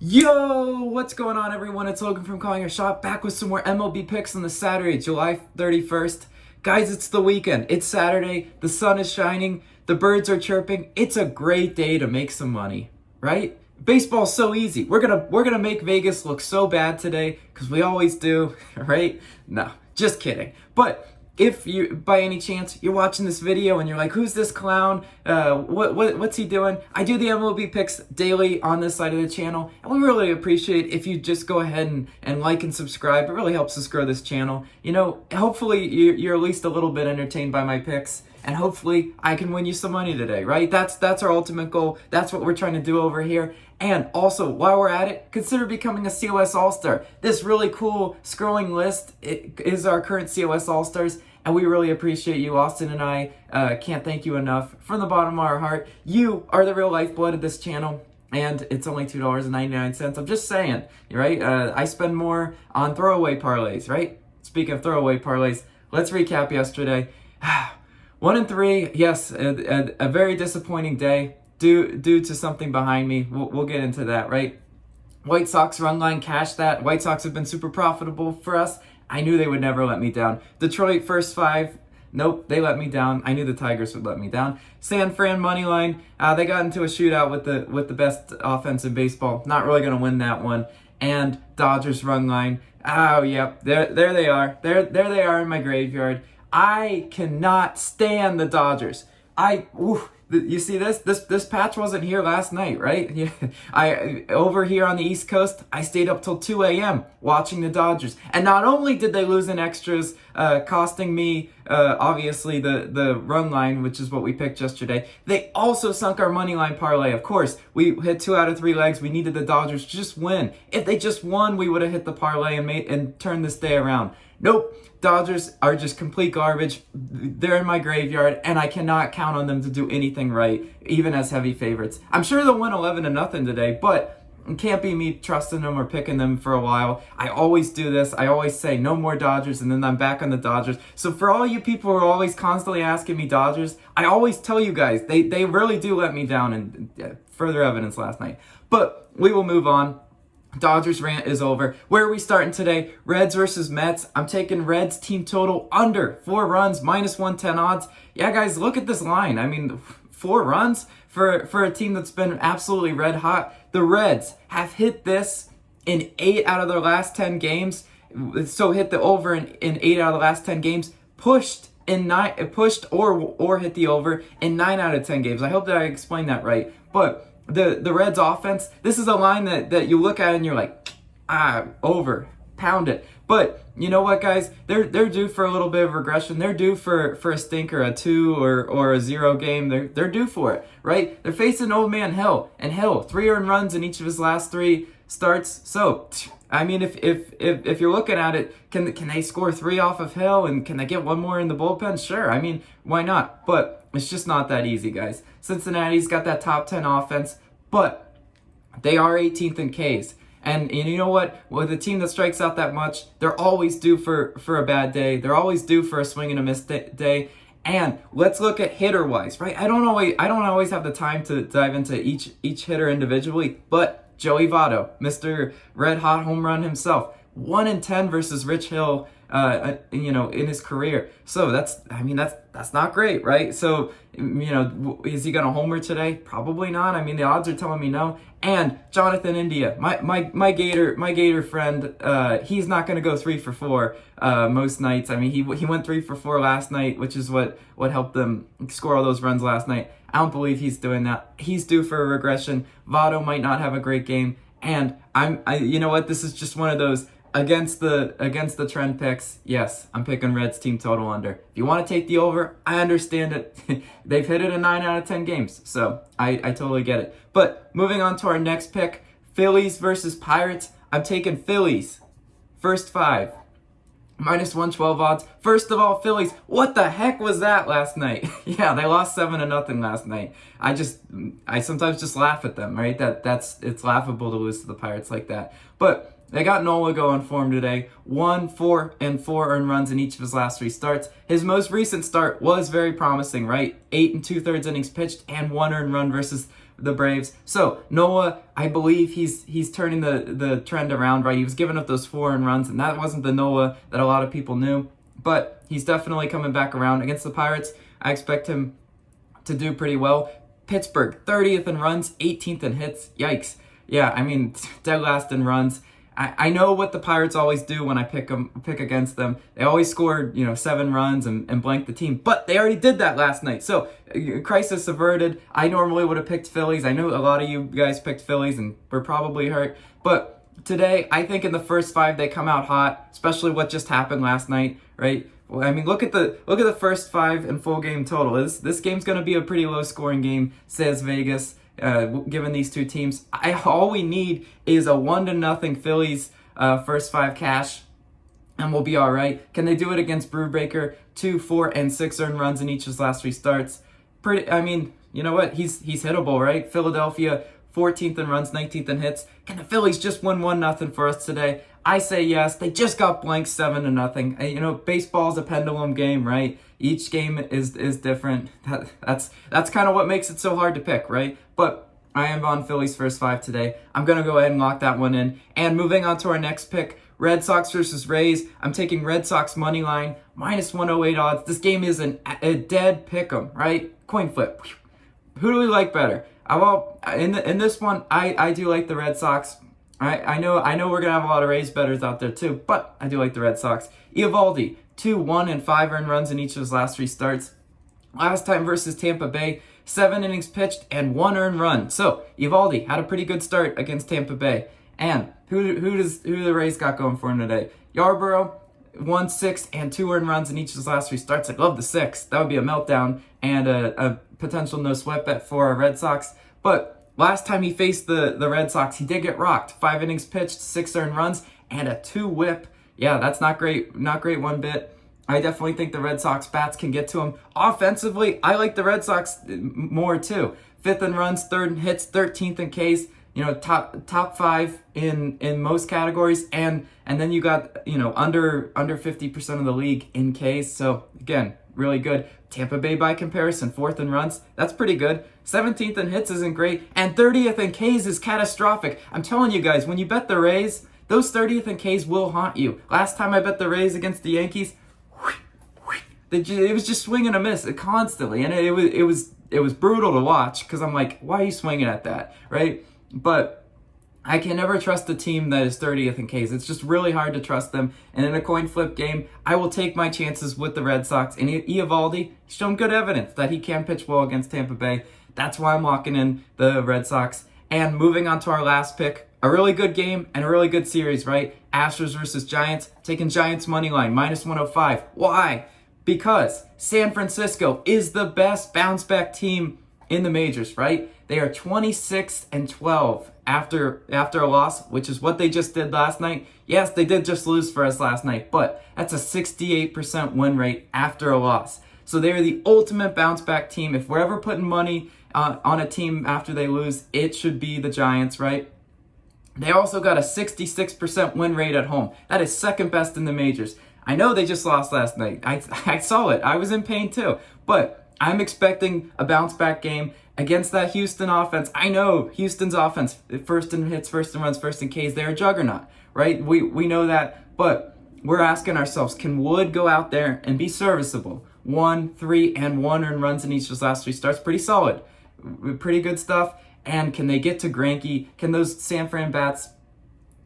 Yo, what's going on, everyone? It's Logan from Calling Your Shot, back with some more MLB picks on the Saturday, July 31st. Guys, it's the weekend. It's Saturday. The sun is shining. The birds are chirping. It's a great day to make some money, right? Baseball's so easy. We're gonna make Vegas look so bad today, because we always do, right? No, just kidding. But if you, by any chance, you're watching this video and you're like, who's this clown? What's he doing? I do the MLB picks daily on this side of the channel, and we really appreciate if you just go ahead and like and subscribe. It really helps us grow this channel. You know, hopefully you're at least a little bit entertained by my picks, and hopefully I can win you some money today, right? That's our ultimate goal. That's what we're trying to do over here. And also, while we're at it, consider becoming a COS All-Star. This really cool scrolling list is our current COS All-Stars, and we really appreciate you. Austin and I can't thank you enough from the bottom of our heart. You are the real lifeblood of this channel, and it's only $2.99. I'm just saying, right? I spend more on throwaway parlays, right? Speaking of throwaway parlays, let's recap yesterday. 1-3, yes, a very disappointing day due to something behind me. We'll get into that, right? White Sox run line cashed that. White Sox have been super profitable for us. I knew they would never let me down. Detroit first 5. Nope, they let me down. I knew the Tigers would let me down. San Fran money line. They got into a shootout with the best offense in baseball. Not really gonna win that one. And Dodgers run line. Oh yep, there they are. There they are in my graveyard. I cannot stand the Dodgers. You see this patch wasn't here last night, right? Yeah, I over here on the East Coast, I stayed up till 2 a.m. watching the Dodgers, and not only did they lose in extras, costing me obviously the run line, which is what we picked yesterday. They also sunk our money line parlay. Of course, we hit 2 out of 3 legs. We needed the Dodgers to just win. If they just won, we would have hit the parlay and turned this day around. Nope. Dodgers are just complete garbage. They're in my graveyard, and I cannot count on them to do anything right, even as heavy favorites. I'm sure they'll win 11-0 today, but it can't be me trusting them or picking them for a while. I always do this. I always say no more Dodgers, and then I'm back on the Dodgers. So for all you people who are always constantly asking me Dodgers, I always tell you guys, they really do let me down, and further evidence last night. But we will move on. Dodgers rant is over. Where are we starting today? Reds versus Mets. I'm taking Reds team total under 4 runs, -110 odds. Yeah, guys, look at this line. I mean, 4 runs for a team that's been absolutely red hot. The Reds have hit this in 8 out of their last 10 games. So hit the over in 8 out of the last 10 games. Pushed or hit the over in 9 out of 10 games. I hope that I explained that right. But the Reds offense, this is a line that you look at and you're like, over, pound it. But you know what, guys? They're due for a little bit of regression. They're due for a stinker, a 2 or a 0 game. They're due for it, right? They're facing old man Hill, and Hill 3 earned runs in each of his last 3 starts. So I mean, if you're looking at it, can they score 3 off of Hill, and can they get 1 more in the bullpen? Sure. I mean, why not? But it's just not that easy, guys. Cincinnati's got that top 10 offense, but they are 18th in Ks. And you know what? With a team that strikes out that much, they're always due for a bad day. They're always due for a swing and a miss day. And let's look at hitter-wise, right? I don't always have the time to dive into each hitter individually, but Joey Votto, Mr. Red Hot Home Run himself, 1-10 versus Rich Hill, in his career. So that's not great, right? So, is he gonna homer today? Probably not. I mean, the odds are telling me no. And Jonathan India, my Gator friend, he's not gonna go 3 for 4 most nights. I mean, he went 3 for 4 last night, which is what helped them score all those runs last night. I don't believe he's doing that. He's due for a regression. Votto might not have a great game, and you know what? This is just one of those against the trend picks. Yes, I'm picking Reds team total under. If you want to take the over, I understand it. They've hit it in 9 out of 10 games, so I totally get it. But moving on to our next pick, Phillies versus Pirates. I'm taking Phillies first 5. -112 odds. First of all, Phillies, what the heck was that last night? Yeah, they lost 7-0 last night. I sometimes just laugh at them, right? It's laughable to lose to the Pirates like that. But they got Nola going for him today. 1, 4, and 4 earned runs in each of his last 3 starts. His most recent start was very promising, right? 8 2/3 innings pitched and 1 earned run versus the Braves. So Noah, I believe he's turning the trend around, right? He was giving up those 4 earned runs, and that wasn't the Noah that a lot of people knew. But he's definitely coming back around. Against the Pirates, I expect him to do pretty well. Pittsburgh, 30th in runs, 18th in hits. Yikes. Yeah, I mean, dead last in runs. I know what the Pirates always do when I pick against them. They always score, 7 runs and blank the team. But they already did that last night. So, crisis averted. I normally would have picked Phillies. I know a lot of you guys picked Phillies and were probably hurt. But today, I think in the first 5, they come out hot, especially what just happened last night, right? Well, I mean, look at the first 5 in full game total. This game's going to be a pretty low scoring game, says Vegas. Given these two teams, all we need is a 1-0 Phillies first 5 cash, and we'll be all right. Can they do it against Brubaker? 2, 4, and 6 earned runs in each of his last 3 starts. I mean, you know what? He's hittable, right? Philadelphia, 14th in runs, 19th in hits. Can the Phillies just win 1-0 for us today? I say yes. They just got blanked 7-0. Baseball's a pendulum game, right? Each game is different. That's kind of what makes it so hard to pick, right? But I am on Phillies first 5 today. I'm going to go ahead and lock that one in. And moving on to our next pick, Red Sox versus Rays. I'm taking Red Sox money line, minus 108 odds. This game is a dead pick'em, right? Coin flip. Who do we like better? Well, in this one, I do like the Red Sox. I know we're gonna have a lot of Rays bettors out there too, but I do like the Red Sox. Eovaldi, 2, 1, and 5 earned runs in each of his last 3 starts. Last time versus Tampa Bay, 7 innings pitched and 1 earned run. So Eovaldi had a pretty good start against Tampa Bay. And who do the Rays got going for him today? Yarborough, 1, 6, and 2 earned runs in each of his last 3 starts. I'd love the 6. That would be a meltdown and a potential no sweat bet for our Red Sox. But last time he faced the Red Sox, he did get rocked. 5 innings pitched, 6 earned runs, and a 2 whip. Yeah, that's not great one bit. I definitely think the Red Sox bats can get to him. Offensively, I like the Red Sox more too. 5th in runs, 3rd in hits, 13th in Ks. Top 5 in most categories, and then you got under 50% of the league in Ks. So again, really good. Tampa Bay by comparison, 4th in runs, that's pretty good. 17th in hits isn't great, and 30th in Ks is catastrophic. I'm telling you guys, when you bet the Rays, those 30th in Ks will haunt you. Last time I bet the Rays against the Yankees, it was just swing and a miss constantly, and it was brutal to watch because I'm like, why are you swinging at that, right? But I can never trust a team that is 30th in Ks. It's just really hard to trust them. And in a coin flip game, I will take my chances with the Red Sox. And Eovaldi, he's shown good evidence that he can pitch well against Tampa Bay. That's why I'm locking in the Red Sox. And moving on to our last pick, a really good game and a really good series, right? Astros versus Giants. Taking Giants money line, minus 105. Why? Because San Francisco is the best bounce back team in the majors, right? They are 26th and 12 after a loss, which is what they just did last night. Yes, they did just lose for us last night, but that's a 68% win rate after a loss. So they're the ultimate bounce back team. If we're ever putting money on a team after they lose, it should be the Giants, right? They also got a 66% win rate at home. That is second best in the majors. I know they just lost last night. I saw it. I was in pain too. But I'm expecting a bounce back game against that Houston offense. I know Houston's offense, 1st in hits, 1st in runs, 1st in Ks, they're a juggernaut, right? We know that, but we're asking ourselves, can Wood go out there and be serviceable? 1, 3, and 1 earned runs in each of his last 3 starts. Pretty solid. Pretty good stuff. And can they get to Greinke? Can those San Fran bats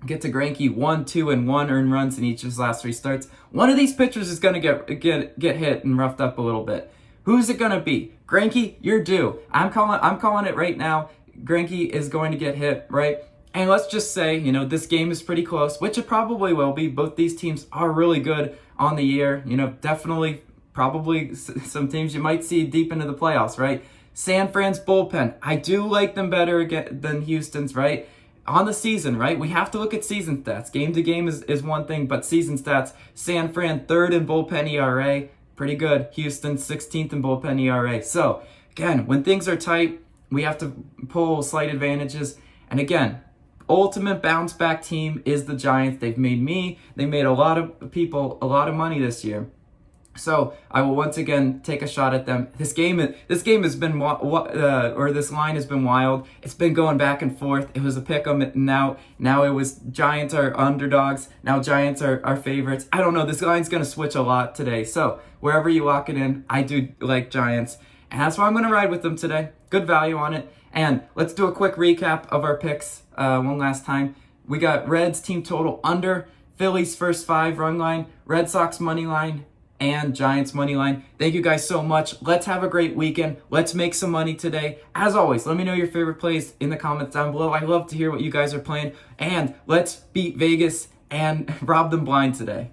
get to Greinke? 1, 2, and 1 earned runs in each of his last 3 starts. One of these pitchers is going to get hit and roughed up a little bit. Who's it going to be? Greinke, you're due. I'm calling it right now. Greinke is going to get hit, right? And let's just say, this game is pretty close, which it probably will be. Both these teams are really good on the year. Definitely, probably some teams you might see deep into the playoffs, right? San Fran's bullpen, I do like them better than Houston's, right? On the season, right? We have to look at season stats. Game to game is one thing, but season stats, San Fran 3rd in bullpen ERA, pretty good. Houston 16th in bullpen ERA. So, again, when things are tight, we have to pull slight advantages. And again, ultimate bounce back team is the Giants. They made a lot of people a lot of money this year. So I will once again take a shot at them. This game has been this line has been wild. It's been going back and forth. It was a pick 'em. Now it was Giants are underdogs. Now Giants are favorites. I don't know. This line's gonna switch a lot today. So wherever you lock it in, I do like Giants, and that's why I'm gonna ride with them today. Good value on it. And let's do a quick recap of our picks one last time. We got Reds team total under, Phillies first 5 run line, Red Sox money line, and Giants money line. Thank you guys so much. Let's have a great weekend. Let's make some money today. As always, let me know your favorite plays in the comments down below. I love to hear what you guys are playing. And let's beat Vegas and rob them blind today.